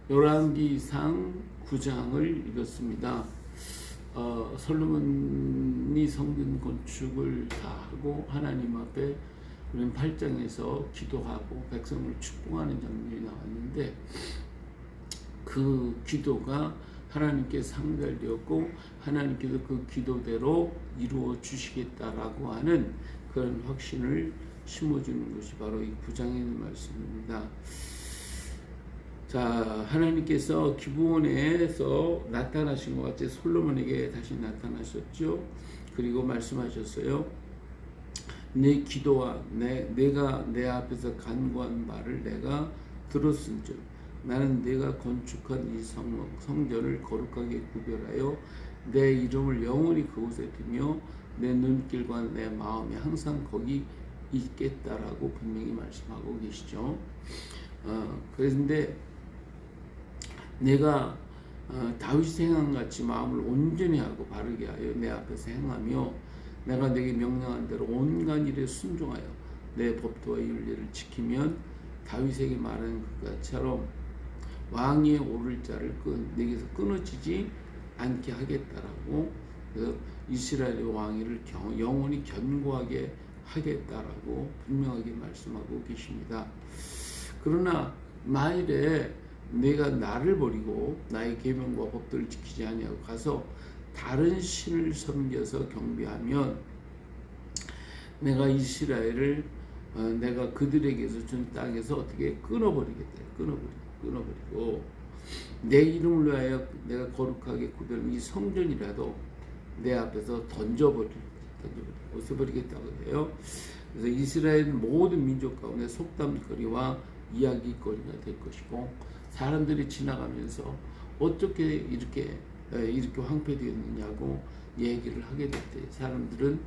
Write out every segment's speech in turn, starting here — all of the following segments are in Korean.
열왕기상 9장을 읽었습니다. 솔로몬이 성전 건축을 다 하고 하나님 앞에 우리는 8장에서 기도하고 백성을 축복하는 장면이 나왔는데, 그 기도가 하나님께 상달되었고 하나님께서 그 기도대로 이루어 주시겠다라고 하는 그런 확신을 심어주는 것이 바로 이 9장의 말씀입니다. 자, 하나님께서 기브온에서 나타나신 것 같이 솔로몬에게 다시 나타나셨죠. 그리고 말씀하셨어요. 내 기도와 내가 내 앞에서 간구한 말을 내가 들었은즉 나는 내가 건축한 이 성전을 거룩하게 구별하여 내 이름을 영원히 그곳에 두며 내 눈길과 내 마음이 항상 거기 있겠다라고 분명히 말씀하고 계시죠. 그런데 내가 다윗의 행함같이 마음을 온전히 하고 바르게 하여 내 앞에서 행하며 내가 내게 명령한 대로 온갖 일에 순종하여 내 법도와 윤리를 지키면 다윗에게 말하는 것처럼 왕위에 오를 자를 내게서 끊어지지 않게 하겠다라고, 그래서 이스라엘의 왕위를 영원히 견고하게 하겠다라고 분명하게 말씀하고 계십니다. 그러나 만일에 내가 나를 버리고 나의 계명과 법도를 지키지 아니하고 가서 다른 신을 섬겨서 경배하면 내가 이스라엘을 내가 그들에게서 준 땅에서 어떻게 끊어버리겠다. 끊어버리고 내 이름을 위하여 내가 거룩하게 구별한 이 성전이라도 내 앞에서 없애버리겠다고 해요. 그래서 이스라엘 모든 민족 가운데 속담거리와 이야기거리가 될 것이고, 사람들이 지나가면서 어떻게 이렇게 황폐되었느냐고 얘기를 하게 될 때, 사람들은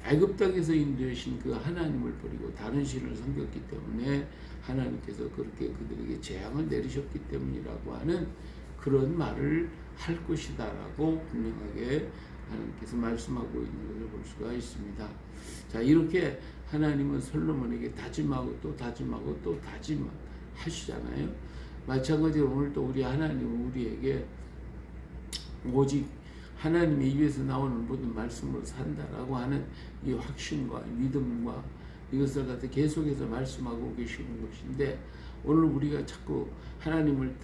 애굽 땅에서 인도하신 그 하나님을 버리고 다른 신을 섬겼기 때문에 하나님께서 그렇게 그들에게 재앙을 내리셨기 때문이라고 하는 그런 말을 할 것이다라고 분명하게 하나님께서 말씀하고 있는 것을 볼 수가 있습니다. 자, 이렇게 하나님은 솔로몬에게 다짐하고 또 다짐하고 또 다짐하시잖아요. 마찬가지로 오늘도 우리 하나님은 우리에게 오직 하나님의 입에서 나오는 모든 말씀으로 산다라고 하는 이 확신과 믿음과 이것을 갖다 계속해서 말씀하고 계시는 것인데, 오늘 우리가 자꾸 하나님을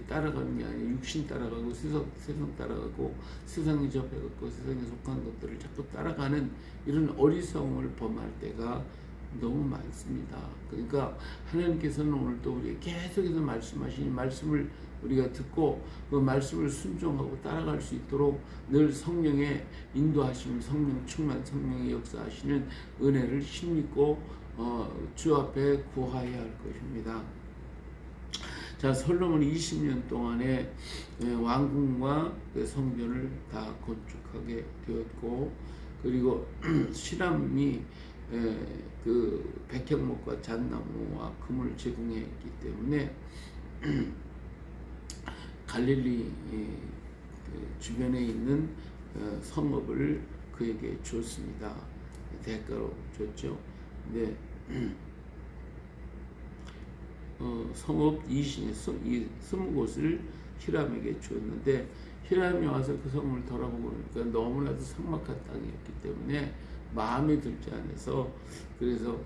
따라가는 게 아니라 육신 따라가고 세상 따라가고 세상에 접해갖고 세상에 속한 것들을 자꾸 따라가는 이런 어리석음을 범할 때가 너무 많습니다. 그러니까 하나님께서는 오늘도 우리에게 계속해서 말씀하시니 말씀을 우리가 듣고 그 말씀을 순종하고 따라갈 수 있도록 늘 성령의 인도하심, 성령 충만, 성령의 역사하시는 은혜를 힘입고 주 앞에 구하여야 할 것입니다. 자, 솔로몬이 20년 동안에 왕궁과 성전을 다 건축하게 되었고, 그리고 시람이 그 백향목과 잣나무와 금을 제공했기 때문에 갈릴리 주변에 있는 성읍을 그에게 줬습니다. 대가로 줬죠. 근데 성읍 20곳을 히람에게 주었는데, 히람이 와서 그 성을 돌아보고 그러니까 너무나도 삭막한 땅이었기 때문에 마음에 들지 않아서, 그래서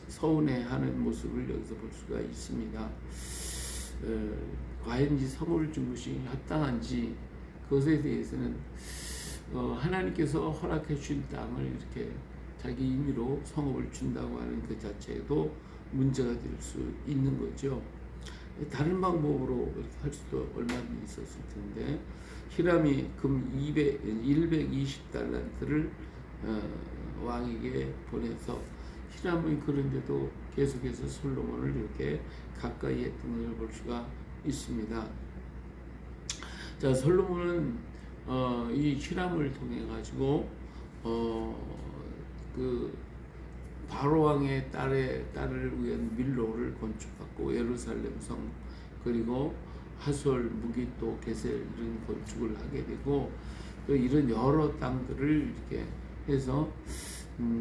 서운해하는 모습을 여기서 볼 수가 있습니다. 과연 이 성을 준 것이 합당한지, 그것에 대해서는 하나님께서 허락해 주신 땅을 이렇게 자기 임의로 성읍을 준다고 하는 그 자체도 문제가 될 수 있는 거죠. 다른 방법으로 할 수도 얼마든지 있었을 텐데, 히람이 금 120달란트를 왕에게 보내서, 히람은 그런데도 계속해서 솔로몬을 이렇게 가까이 했던 것을 볼 수가 있습니다. 자, 솔로몬은 이 히람을 통해 가지고 그 바로 왕의 딸을 위한 밀로를 건축하고 예루살렘 성, 그리고 하솔, 무기또, 게셀 이런 건축을 하게 되고, 또 이런 여러 땅들을 이렇게 해서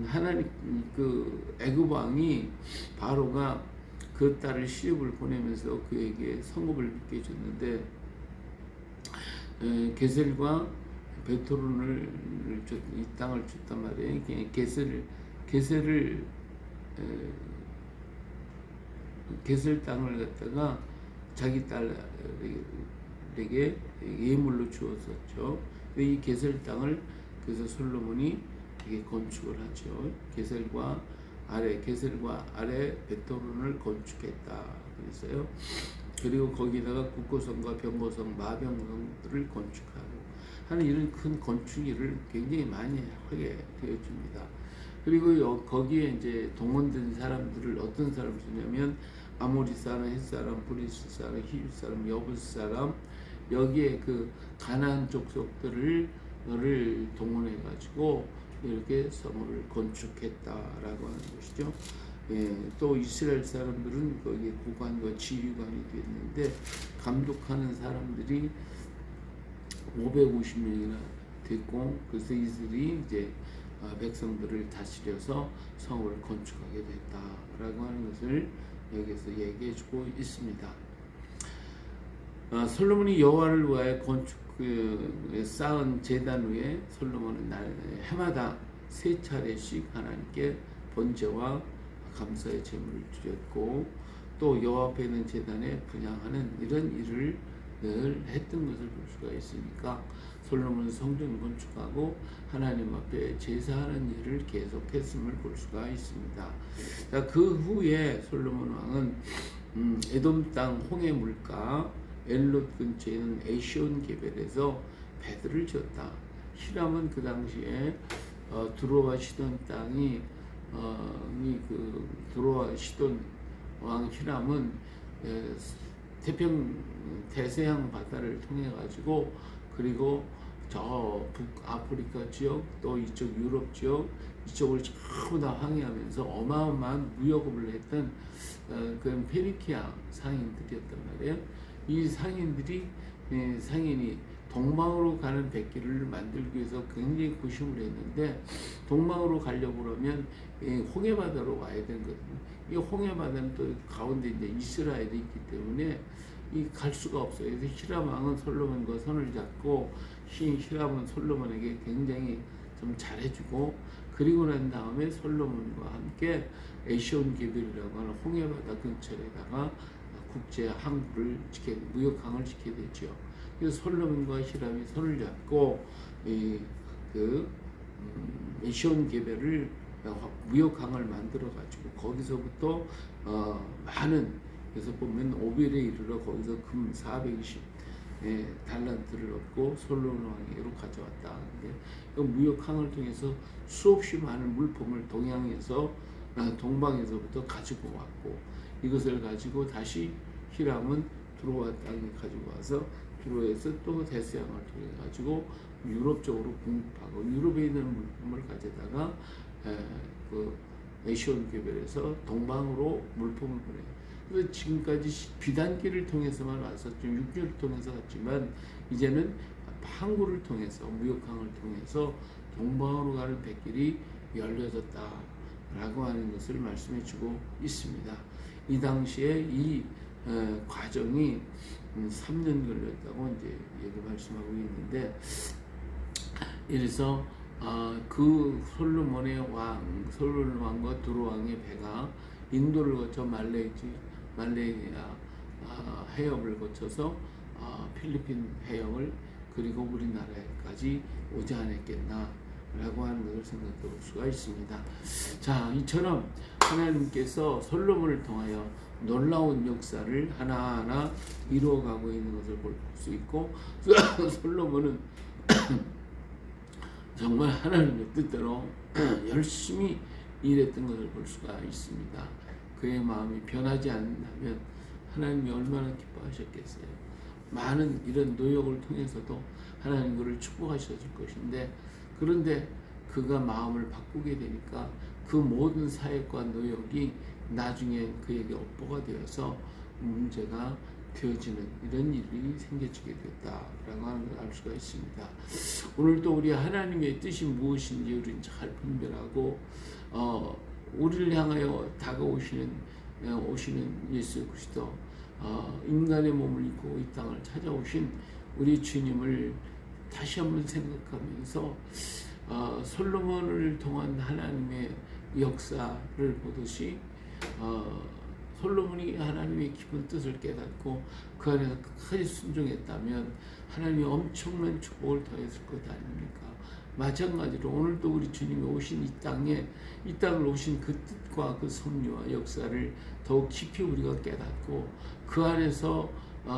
하나님 그 애굽 왕이 바로가 그 딸을 시집을 보내면서 그에게 성읍을 믿게 해줬는데 게셀과 베토론을 이 땅을 줬단 말이에요. 게셀을 게셀 땅을 갖다가 자기 딸에게 예물로 주었었죠. 이 게셀 땅을 그래서 솔로몬이 이게 건축을 하죠. 게셀과 아래 베토론을 건축했다 그랬어요. 그리고 거기다가 국고성과 병고성, 마병성들을 건축하고 하는 이런 큰 건축 일을 굉장히 많이 하게 되어집니다. 그리고 거기에 이제 동원된 사람들을 어떤 사람 쓰냐면 아모리 사람, 헷 사람, 브리스 사람, 히브 사람, 여부스 사람 여기에 그 가나안 족속들을 동원해 가지고 이렇게 성을 건축했다라고 하는 것이죠. 또 이스라엘 사람들은 거기에 고관과 지휘관이 됐는데 감독하는 사람들이 550명이나 됐고 그래서 이들이 이제 백성들을 다스려서 성을 건축하게 됐다라고 하는 것을 여기서 얘기해주고 있습니다. 솔로몬이 여호와를 위하여 쌓은 제단 위에 솔로몬은 해마다 3차례씩 하나님께 번제와 감사의 제물을 드렸고 또 여호와 앞에 있는 제단에 분향하는 이런 일을 늘 했던 것을 볼 수가 있으니까 솔로몬은 성전을 건축하고 하나님 앞에 제사하는 일을 계속했음을 볼 수가 있습니다. 자, 그 후에 솔로몬 왕은 에돔 땅 홍해 물가 엘롯 근처에 있는 에시온 게벨에서 배들을 지었다. 히람은 그 당시에 두로와 시돈 땅이 두로와 시돈 왕 히람은 대서양 바다를 통해 가지고 그리고 저 북아프리카 지역 또 이쪽 유럽 지역 이쪽을 전부 다 항해하면서 어마어마한 무역업을 했던 그런 페니키아 상인들이었단 말이에요. 이 상인들이 상인이 동방으로 가는 백길을 만들기 위해서 굉장히 고심을 했는데 동방으로 가려고 그러면 홍해바다로 와야 되거든요. 이 홍해바다는 또 가운데 이제 이스라엘이 있기 때문에 갈 수가 없어요. 그래서 히람 왕은 솔로몬과 손을 잡고 히람은 솔로몬에게 굉장히 좀 잘해주고 그리고 난 다음에 솔로몬과 함께 에시온 게벨이라고 하는 홍해바다 근처에다가 국제 항구를 무역항을 짓게 되죠. 그래서 솔로몬과 히람이 손을 잡고 에시온 게벨을 무역항을 만들어 가지고 거기서부터 많은 그래서 보면 오벨에 이르러 거기서 금 420 달란트를 얻고 솔로몬 왕에게로 가져왔다. 그 무역항을 통해서 수없이 많은 물품을 동방에서부터 가지고 왔고 이것을 가지고 다시 히람은 두로와 땅에 가지고 와서 두로에서 또 대서양을 통해 가지고 유럽 쪽으로 공급하고 유럽에 있는 물품을 가져다가 그 에시온 게벨에서 동방으로 물품을 보내요. 그래서 지금까지 비단길을 통해서만 왔었죠. 육교를 통해서 왔지만 이제는 항구를 통해서 무역항을 통해서 동방으로 가는 백길이 열려졌다라고 하는 것을 말씀해주고 있습니다. 이 당시에 이 과정이 3년 걸렸다고 이제 여기 말씀하고 있는데 이래서 그 솔로몬 왕과 두로 왕의 배가 인도를 거쳐 말레이아 해협을 거쳐서 필리핀 해역을 그리고 우리나라에까지 오지 않았겠나라고 하는 것을 생각해 볼 수가 있습니다. 자, 이처럼 하나님께서 솔로몬을 통하여 놀라운 역사를 하나하나 이루어가고 있는 것을 볼 수 있고 솔로몬은 정말 하나님의 뜻대로 열심히 일했던 것을 볼 수가 있습니다. 그의 마음이 변하지 않는다면 하나님이 얼마나 기뻐하셨겠어요. 많은 이런 노력을 통해서도 하나님 그를 축복하셨을 것인데 그런데 그가 마음을 바꾸게 되니까 그 모든 사역과 노력이 나중에 그에게 업보가 되어서 문제가 되어지는 이런 일이 생겨지게 됐다라고 하는 걸 알 수가 있습니다. 오늘도 우리 하나님의 뜻이 무엇인지 우리는 잘 분별하고 우리를 향하여 다가오시는 오시는 예수 그리스도, 인간의 몸을 입고 이 땅을 찾아오신 우리 주님을 다시 한번 생각하면서 솔로몬을 통한 하나님의 역사를 보듯이 솔로몬이 하나님의 깊은 뜻을 깨닫고 그 안에서 끝까지 순종했다면 하나님이 엄청난 축복을 더했을 것 아닙니까? 마찬가지로 오늘도 우리 주님이 오신 이 땅을 오신 그 뜻과 그 섭리와 역사를 더욱 깊이 우리가 깨닫고 그 안에서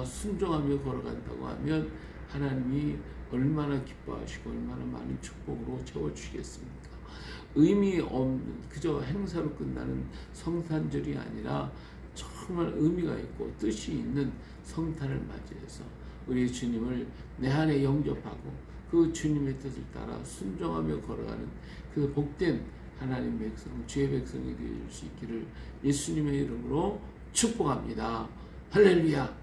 순종하며 걸어간다고 하면 하나님이 얼마나 기뻐하시고 얼마나 많은 축복으로 채워주시겠습니까? 의미 없는 그저 행사로 끝나는 성탄절이 아니라 정말 의미가 있고 뜻이 있는 성탄을 맞이해서 우리 주님을 내 안에 영접하고 그 주님의 뜻을 따라 순종하며 걸어가는 그 복된 하나님 백성, 주의 백성이 되어줄 수 있기를 예수님의 이름으로 축복합니다. 할렐루야.